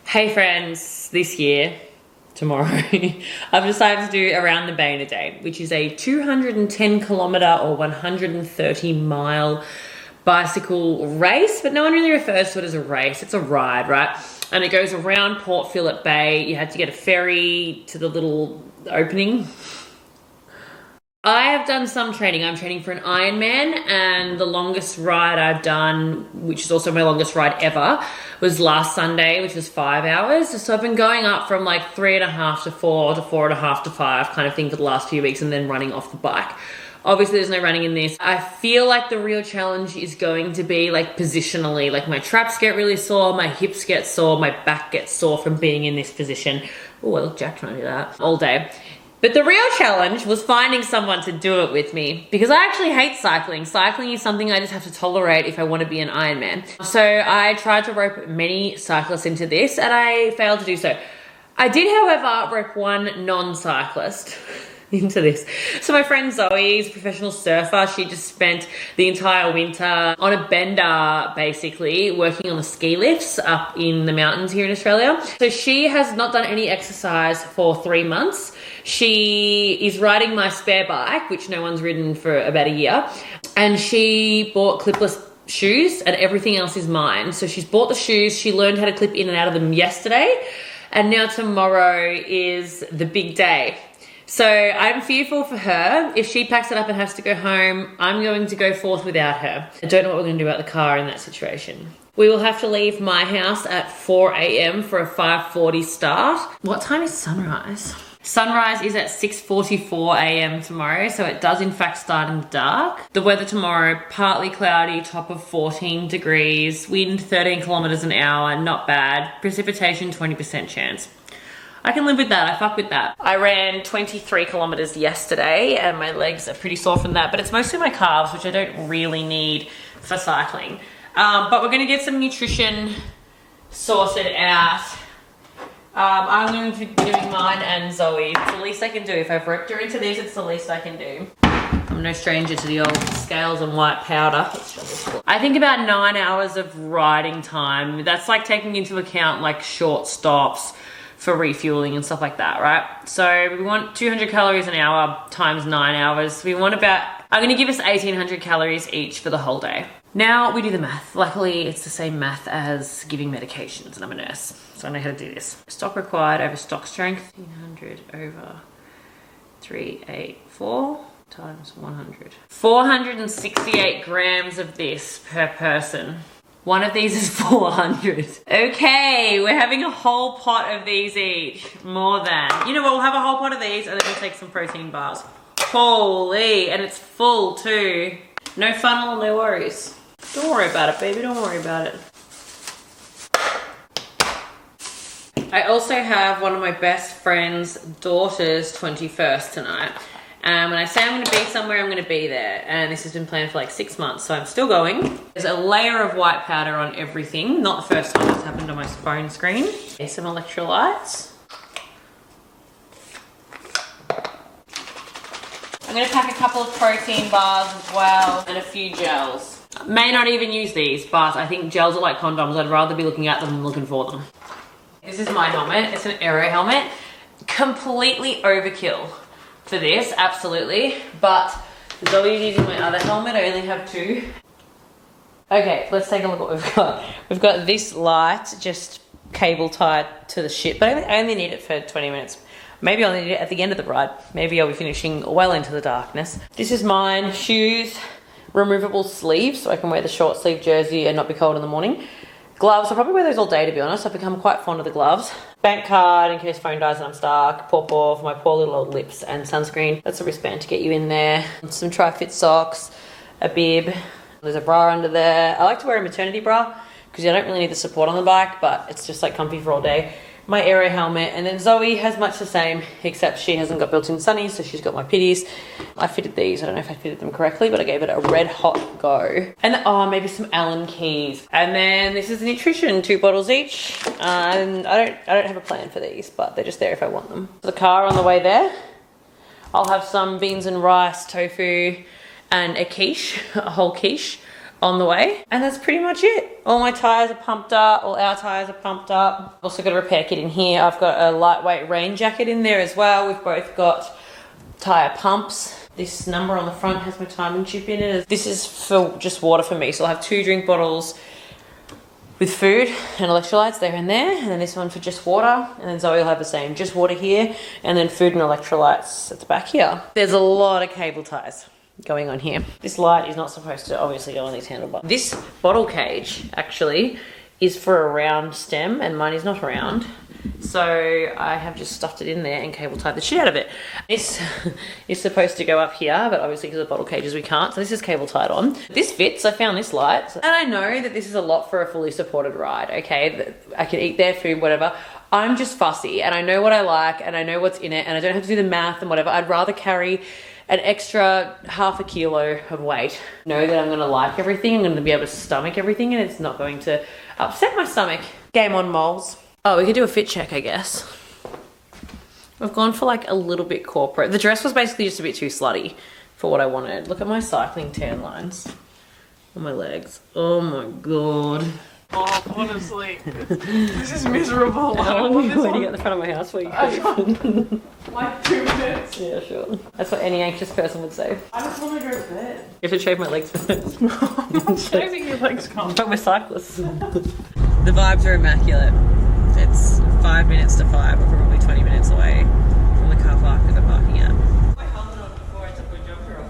Hey friends, this year, tomorrow, I've decided to do Around the Bay in a Day, which is a 210 kilometre or 130 mile bicycle race, but no one really refers to it as a race. It's a ride, right? And it goes around Port Phillip Bay. You had to get a ferry to the little opening. I have done some training. I'm training for an Ironman, and the longest ride I've done, which is also my longest ride ever, was last Sunday, which was 5 hours. So I've been going up from like 3.5 to 4 to 4.5 to 5 kind of thing for the last few weeks, and then running off the bike. Obviously there's no running in this. I feel like the real challenge is going to be like positionally, like my traps get really sore, my hips get sore, my back gets sore from being in this position. Oh, I look jacked trying to do that all day. But the real challenge was finding someone to do it with me, because I actually hate cycling. Cycling is something I just have to tolerate if I want to be an Ironman. So I tried to rope many cyclists into this, and I failed to do so. I did, however, rope one non-cyclist into this. So my friend Zoe is a professional surfer. She just spent the entire winter on a bender, basically, working on the ski lifts up in the mountains here in Australia. So she has not done any exercise for 3 months. She is riding my spare bike, which no one's ridden for about a year. And she bought clipless shoes, and everything else is mine. So she's bought the shoes. She learned how to clip in and out of them yesterday. And now tomorrow is the big day. So I'm fearful for her. If she packs it up and has to go home, I'm going to go forth without her. I don't know what we're going to do about the car in that situation. We will have to leave my house at 4 a.m. for a 5:40 start. What time is sunrise? Sunrise is at 6:44 a.m. tomorrow, so it does in fact start in the dark. The weather tomorrow, partly cloudy, top of 14 degrees, wind 13 kilometers an hour, not bad. Precipitation 20% chance. I can live with that. I fuck with that. I ran 23 kilometers yesterday and my legs are pretty sore from that, but it's mostly my calves, which I don't really need for cycling. But we're going to get some nutrition sorted out. I'm going to be doing mine and Zoe. It's the least I can do. If I've roped her into this, it's the least I can do. I'm no stranger to the old scales and white powder. I think about 9 hours of riding time. That's like taking into account like short stops for refueling and stuff like that, right? So we want 200 calories an hour times 9 hours. We want about, I'm gonna give us 1,800 calories each for the whole day. Now we do the math. Luckily, it's the same math as giving medications, and I'm a nurse, so I know how to do this. Stock required over stock strength, 1,500 over 384 times 100. 468 grams of this per person. One of these is 400. Okay, we're having a whole pot of these each. More than. You know what, we'll have a whole pot of these and then we'll take some protein bars. Holy, and it's full too. No funnel, no worries. Don't worry about it, baby, don't worry about it. I also have one of my best friend's daughter's 21st tonight. When I say I'm going to be somewhere, I'm going to be there. And this has been planned for like 6 months, so I'm still going. There's a layer of white powder on everything. Not the first time that's happened on my phone screen. There's some electrolytes. I'm going to pack a couple of protein bars as well, and a few gels. May not even use these, but I think gels are like condoms. I'd rather be looking at them than looking for them. This is my helmet. It's an aero helmet. Completely overkill for this, absolutely, but Zoe's using my other helmet. I only have 2. Okay, let's take a look at what we've got. We've got this light just cable tied to the ship, but I only need it for 20 minutes. Maybe I'll need it at the end of the ride. Maybe I'll be finishing well into the darkness. This is mine. Shoes, removable sleeves, so I can wear the short sleeve jersey and not be cold in the morning. Gloves, I'll probably wear those all day, to be honest. I've become quite fond of the gloves. Bank card in case phone dies and I'm stuck. Paw for my poor little old lips, and sunscreen. That's a wristband to get you in there. Some tri-fit socks, a bib. There's a bra under there. I like to wear a maternity bra because I don't really need the support on the bike, but it's just like comfy for all day. My aero helmet, and then Zoe has much the same, except she hasn't got built-in sunnies, so she's got my pitties. I fitted these. I don't know if I fitted them correctly, but I gave it a red hot go. And oh, maybe some Allen keys. And then this is the nutrition, 2 bottles each. And I don't have a plan for these, but they're just there if I want them. The car on the way there, I'll have some beans and rice, tofu, and a quiche, a whole quiche on the way. And that's pretty much it. All my tires are pumped up, all our tires are pumped up. Also got a repair kit in here. I've got a lightweight rain jacket in there as well. We've both got tire pumps. This number on the front has my timing chip in it. This is for just water for me. So I'll have 2 drink bottles with food and electrolytes there and there. And then this one for just water. And then Zoe will have the same, just water here. And then food and electrolytes at the back here. There's a lot of cable ties going on here. This light is not supposed to obviously go on these handlebars. This bottle cage actually is for a round stem and mine is not round. So I have just stuffed it in there and cable tied the shit out of it. This is supposed to go up here, but obviously because of bottle cages we can't. So this is cable tied on. This fits, I found this light. And I know that this is a lot for a fully supported ride, okay? I can eat their food, whatever. I'm just fussy and I know what I like and I know what's in it and I don't have to do the math and whatever. I'd rather carry an extra ½ kilo of weight. Know that I'm gonna like everything, I'm gonna be able to stomach everything and it's not going to upset my stomach. Game on, moles. Oh, we could do a fit check, I guess. I've gone for like a little bit corporate. The dress was basically just a bit too slutty for what I wanted. Look at my cycling tan lines on my legs. Oh my God. Oh, honestly, this is miserable. How long are you waiting at the front of my house for you? Like 2 minutes. Yeah, sure. That's what any anxious person would say. I just want to go to bed. You have to shave my legs first. I'm not shaving your legs, come. But we're cyclists. The vibes are immaculate. It's 5 minutes to 5. We're probably 20 minutes away from the car park that we're parking at. I held on before I took my jumper off.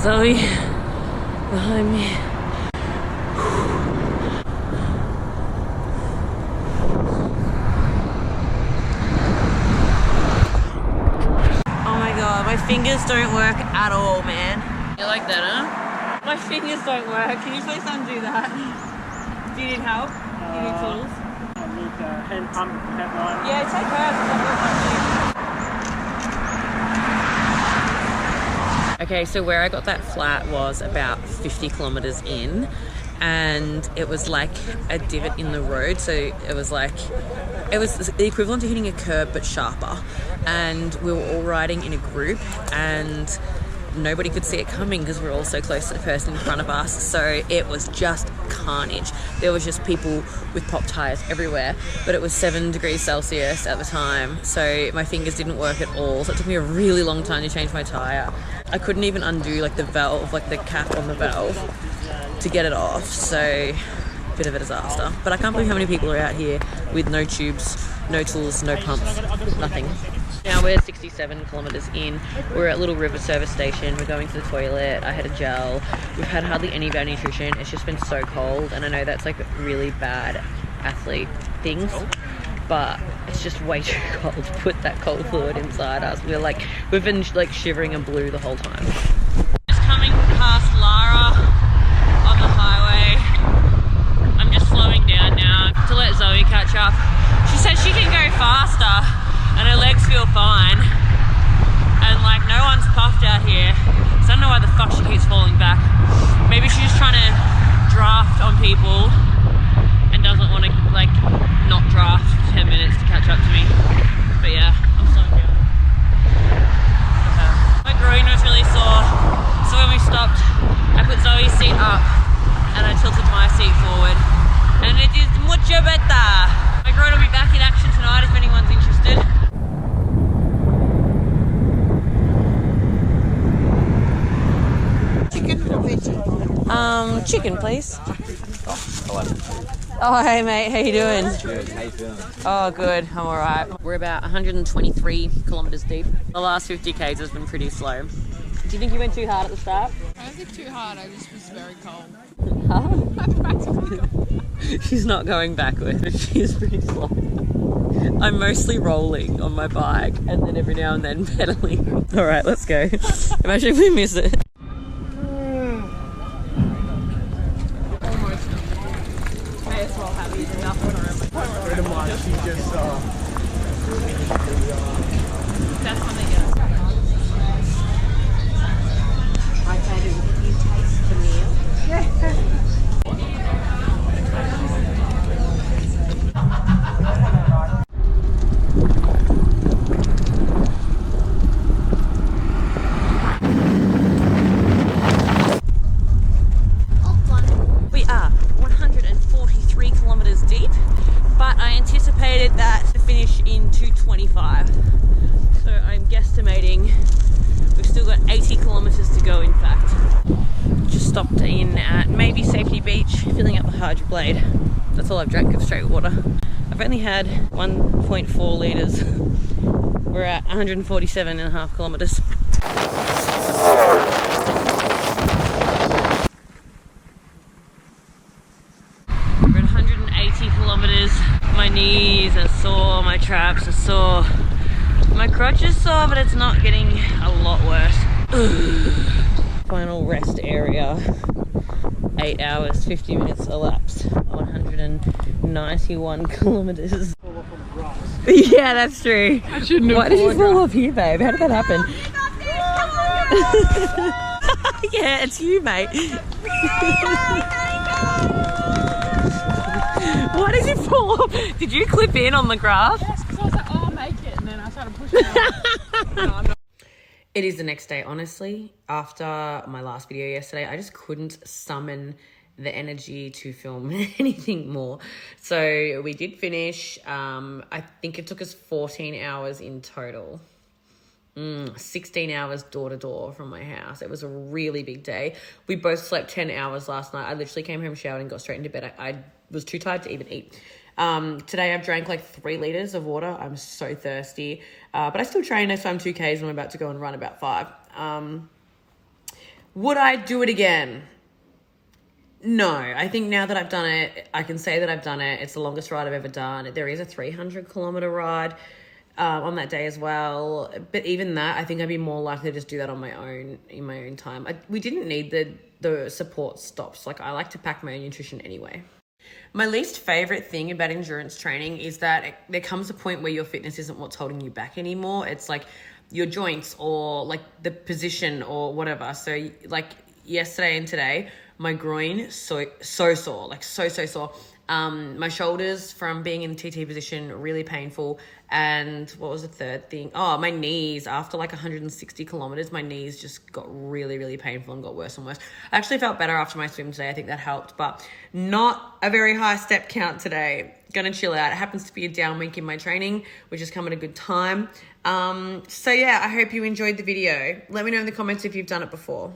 Zoe behind me. Oh my God, my fingers don't work at all, man. You like that, huh? My fingers don't work. Can you please undo that? Do you need help? Do you need tools? I need the hand pump headline. Yeah, take her. Okay, so where I got that flat was about 50 kilometers in and it was like a divot in the road. So it was the equivalent to hitting a curb but sharper. And we were all riding in a group and nobody could see it coming because we're all so close to the person in front of us. So it was just carnage. There was just people with pop tires everywhere, but it was 7 degrees Celsius at the time. So my fingers didn't work at all. So it took me a really long time to change my tire. I couldn't even undo like the valve, like the cap on the valve to get it off. So bit of a disaster. But I can't believe how many people are out here with no tubes, no tools, no pumps, nothing. Now we're 67 kilometers in. We're at Little River service station. We're going to the toilet. I had a gel. We've had hardly any bad nutrition. It's just been so cold. And I know that's like really bad athlete things, but it's just way too cold to put that cold fluid inside us. We've been like shivering and blue the whole time. Just coming past Lara on the highway. I'm just slowing down now to let Zoe catch up. She said she can go faster and her legs feel fine. And like no one's puffed out here. So I don't know why the fuck she keeps falling back. Maybe she's just trying to draft on people and doesn't want to like not draft 10 minutes to catch up to me. But yeah, I'm slowing down. My groin was really sore. So when we stopped, I put Zoe's seat up and I tilted my seat forward. And it is mucho better. My groin will be back in action tonight if anyone's interested. Chicken, please. Oh, hey mate, how you doing? Good, how you feeling? Oh, good, I'm alright. We're about 123 kilometers deep. The last 50 k's has been pretty slow. Do you think you went too hard at the start? I don't think too hard, I just was very cold. Huh? She's not going backwards, she is pretty slow. I'm mostly rolling on my bike and then every now and then pedaling. Alright, let's go. Imagine if we miss it. Pretty much, she just That's when they get in at maybe Safety Beach, filling up the Hydro Blade. That's all I've drank of straight water. I've only had 1.4 litres. We're at 147.5 kilometres. We're at 180 kilometres. My knees are sore, my traps are sore. My crotch is sore, but it's not getting a lot worse. Final rest area. 8 hours, 50 minutes elapsed. 191 kilometres. Yeah, that's true. I shouldn't have. Why did you fall off here, babe? How did that happen? Yeah, it's you, mate. Why did you fall off? Did you clip in on the grass? Yes, because I was like, oh, I'll make it, and then I started pushing it. No, I'm not. It is the next day, honestly. After my last video yesterday, I just couldn't summon the energy to film anything more. So we did finish. I think it took us 14 hours in total. 16 hours door to door from my house. It was a really big day. We both slept 10 hours last night. I literally came home, showered, and got straight into bed. I was too tired to even eat. Today I've drank like 3 litres of water. I'm so thirsty. But I still train. I swam 2Ks and I'm about to go and run about 5. Would I do it again? No. I think now that I've done it, I can say that I've done it. It's the longest ride I've ever done. There is a 300-kilometre ride on that day as well. But even that, I think I'd be more likely to just do that on my own, in my own time. We didn't need the support stops. Like, I like to pack my own nutrition anyway. My least favourite thing about endurance training is that there comes a point where your fitness isn't what's holding you back anymore. It's like your joints or like the position or whatever. So like yesterday and today, my groin so sore, like so sore. My shoulders from being in the TT position, really painful. And what was the third thing? Oh, my knees. After like 160 kilometers, my knees just got really, really painful and got worse and worse. I actually felt better after my swim today. I think that helped, but not a very high step count today. Gonna chill out. It happens to be a down week in my training, which has come at a good time. So yeah, I hope you enjoyed the video. Let me know in the comments if you've done it before.